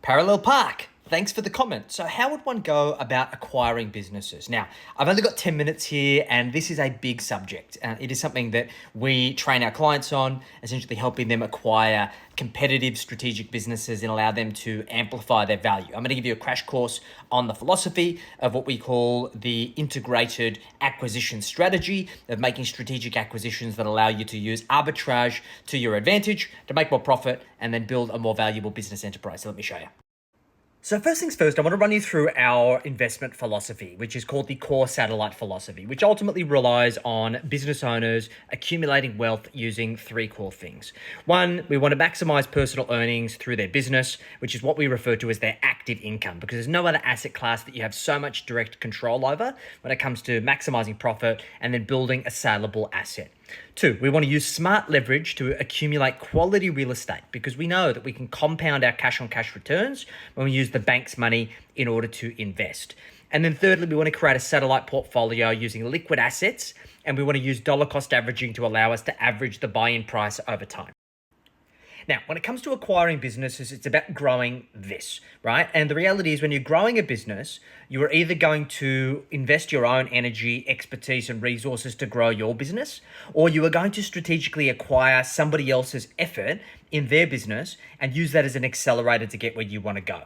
Parallel Park, thanks for the comment. So how would one go about acquiring businesses? Now, I've only got 10 minutes here, and this is a big subject. It is something that we train our clients on, essentially helping them acquire competitive strategic businesses and allow them to amplify their value. I'm going to give you a crash course on the philosophy of what we call the integrated acquisition strategy of making strategic acquisitions that allow you to use arbitrage to your advantage to make more profit and then build a more valuable business enterprise. So let me show you. So first things first, I want to run you through our investment philosophy, which is called the core satellite philosophy, which ultimately relies on business owners accumulating wealth using three core things. One, we want to maximize personal earnings through their business, which is what we refer to as their active income, because there's no other asset class that you have so much direct control over when it comes to maximizing profit and then building a saleable asset. Two, we want to use smart leverage to accumulate quality real estate because we know that we can compound our cash on cash returns when we use the bank's money in order to invest. And then thirdly, we want to create a satellite portfolio using liquid assets, and we want to use dollar cost averaging to allow us to average the buy-in price over time. Now, when it comes to acquiring businesses, it's about growing this, right? And the reality is when you're growing a business, you are either going to invest your own energy, expertise, and resources to grow your business, or you are going to strategically acquire somebody else's effort in their business and use that as an accelerator to get where you want to go.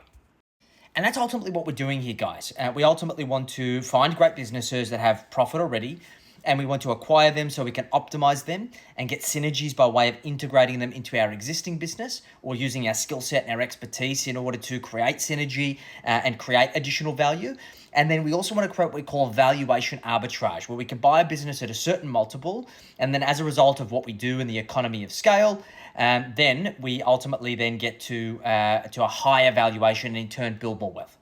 And that's ultimately what we're doing here, guys. We ultimately want to find great businesses that have profit already, and we want to acquire them so we can optimize them and get synergies by way of integrating them into our existing business or using our skill set and our expertise in order to create synergy and create additional value. And then we also want to create what we call valuation arbitrage, where we can buy a business at a certain multiple, and then as a result of what we do in the economy of scale, then we ultimately then get to a higher valuation and in turn build more wealth.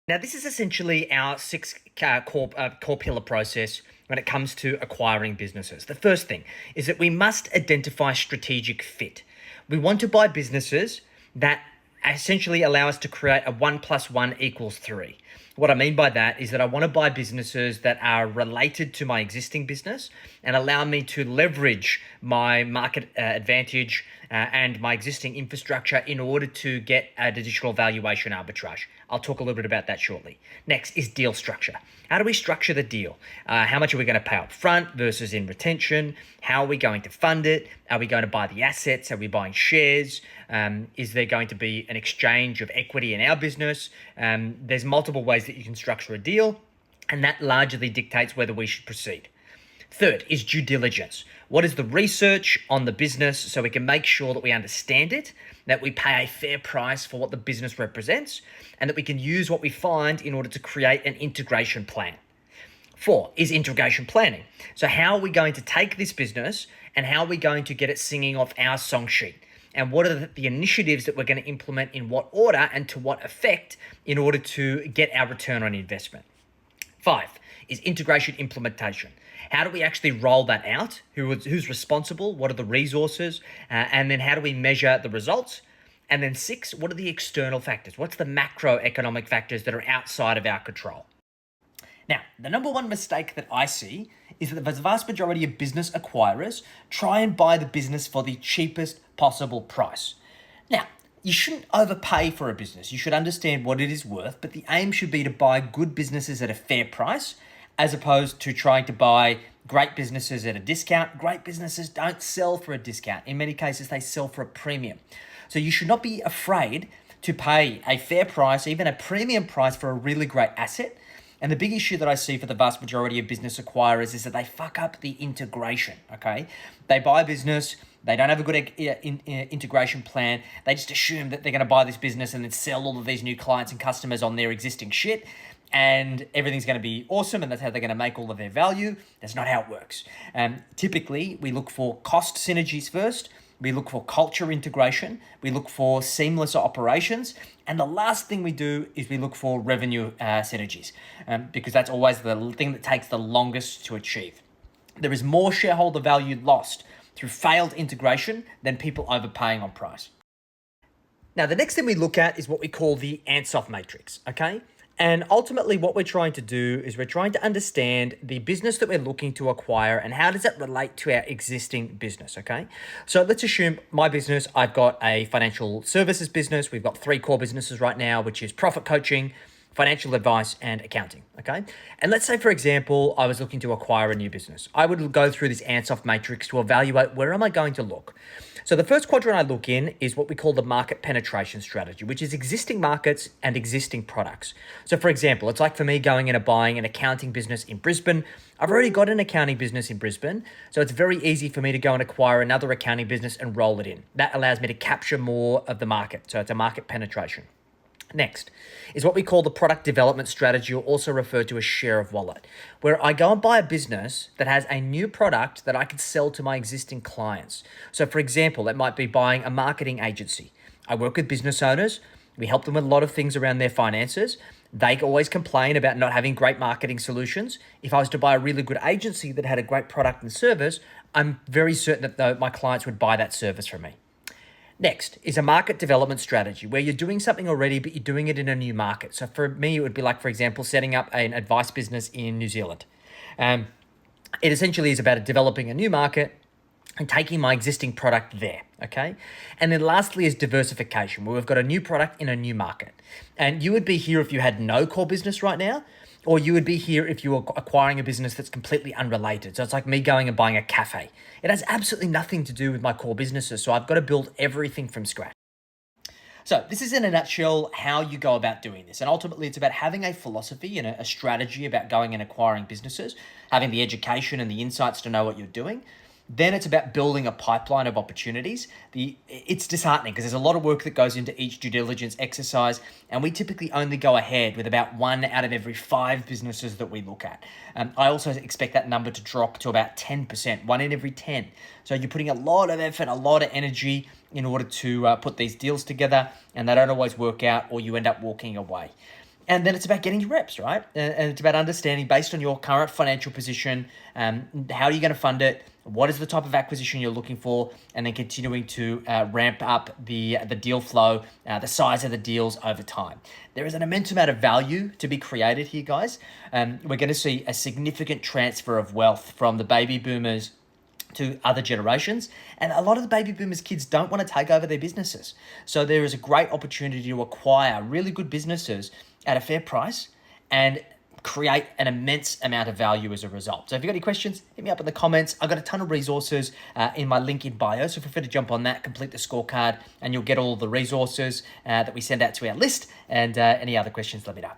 Now, this is essentially our six core pillar process when it comes to acquiring businesses. The first thing is that we must identify strategic fit. We want to buy businesses that essentially allow us to create a 1 + 1 = 3. What I mean by that is that I want to buy businesses that are related to my existing business and allow me to leverage my market advantage and my existing infrastructure in order to get an additional valuation arbitrage. I'll talk a little bit about that shortly. Next is deal structure. How do we structure the deal? How much are we going to pay up front versus in retention? How are we going to fund it? Are we going to buy the assets? Are we buying shares? Is there going to be an exchange of equity in our business? There's multiple ways that you can structure a deal, and that largely dictates whether we should proceed. Third is due diligence. What is the research on the business so we can make sure that we understand it, that we pay a fair price for what the business represents, and that we can use what we find in order to create an integration plan. Four is integration planning. So how are we going to take this business and how are we going to get it singing off our song sheet? And what are the initiatives that we're going to implement in what order and to what effect in order to get our return on investment? Five is integration implementation. How do we actually roll that out? Who's responsible? What are the resources? And then how do we measure the results? And then six, what are the external factors? What's the macroeconomic factors that are outside of our control? Now, the number one mistake that I see is that the vast majority of business acquirers try and buy the business for the cheapest possible price. Now, you shouldn't overpay for a business. You should understand what it is worth, but the aim should be to buy good businesses at a fair price as opposed to trying to buy great businesses at a discount. Great businesses don't sell for a discount. In many cases, they sell for a premium. So you should not be afraid to pay a fair price, even a premium price for a really great asset. And the big issue that I see for the vast majority of business acquirers is that they fuck up the integration, okay? They buy a business, they don't have a good integration plan. They just assume that they're going to buy this business and then sell all of these new clients and customers on their existing shit, and everything's going to be awesome, and that's how they're going to make all of their value. That's not how it works. Typically, we look for cost synergies first. We look for culture integration. We look for seamless operations. And the last thing we do is we look for revenue synergies because that's always the thing that takes the longest to achieve. There is more shareholder value lost through failed integration than people overpaying on price. Now, the next thing we look at is what we call the Ansoff matrix, okay? And ultimately, what we're trying to do is we're trying to understand the business that we're looking to acquire and how does that relate to our existing business, okay? So let's assume my business, I've got a financial services business. We've got 3 core businesses right now, which is profit coaching, financial advice, and accounting, okay? And let's say, for example, I was looking to acquire a new business. I would go through this Ansoff matrix to evaluate where am I going to look. So the first quadrant I look in is what we call the market penetration strategy, which is existing markets and existing products. So for example, it's like for me going in and buying an accounting business in Brisbane. I've already got an accounting business in Brisbane, so it's very easy for me to go and acquire another accounting business and roll it in. That allows me to capture more of the market. So it's a market penetration. Next is what we call the product development strategy, or also referred to as share of wallet, where I go and buy a business that has a new product that I can sell to my existing clients. So for example, it might be buying a marketing agency. I work with business owners. We help them with a lot of things around their finances. They always complain about not having great marketing solutions. If I was to buy a really good agency that had a great product and service, I'm very certain that my clients would buy that service from me. Next is a market development strategy where you're doing something already, but you're doing it in a new market. So for me, it would be like, for example, setting up an advice business in New Zealand. It essentially is about developing a new market and taking my existing product there, okay? And then lastly is diversification, where we've got a new product in a new market. And you would be here if you had no core business right now, or you would be here if you were acquiring a business that's completely unrelated. So it's like me going and buying a cafe. It has absolutely nothing to do with my core businesses, so I've got to build everything from scratch. So this is in a nutshell how you go about doing this. And ultimately it's about having a philosophy and a strategy about going and acquiring businesses, having the education and the insights to know what you're doing. Then it's about building a pipeline of opportunities. It's disheartening because there's a lot of work that goes into each due diligence exercise, and we typically only go ahead with about 1 out of every 5 businesses that we look at. I also expect that number to drop to about 10%, 1 in every 10. So you're putting a lot of effort, a lot of energy in order to put these deals together, and they don't always work out, or you end up walking away. And then it's about getting your reps, right? And it's about understanding, based on your current financial position, how are you going to fund it? What is the type of acquisition you're looking for? And then continuing to ramp up the deal flow, the size of the deals over time. There is an immense amount of value to be created here, guys. We're going to see a significant transfer of wealth from the baby boomers to other generations. And a lot of the baby boomers kids don't want to take over their businesses. So there is a great opportunity to acquire really good businesses at a fair price and create an immense amount of value as a result. So if you've got any questions, hit me up in the comments. I've got a ton of resources in my link in bio, so feel free to jump on that, complete the scorecard, and you'll get all the resources that we send out to our list. And any other questions, let me know.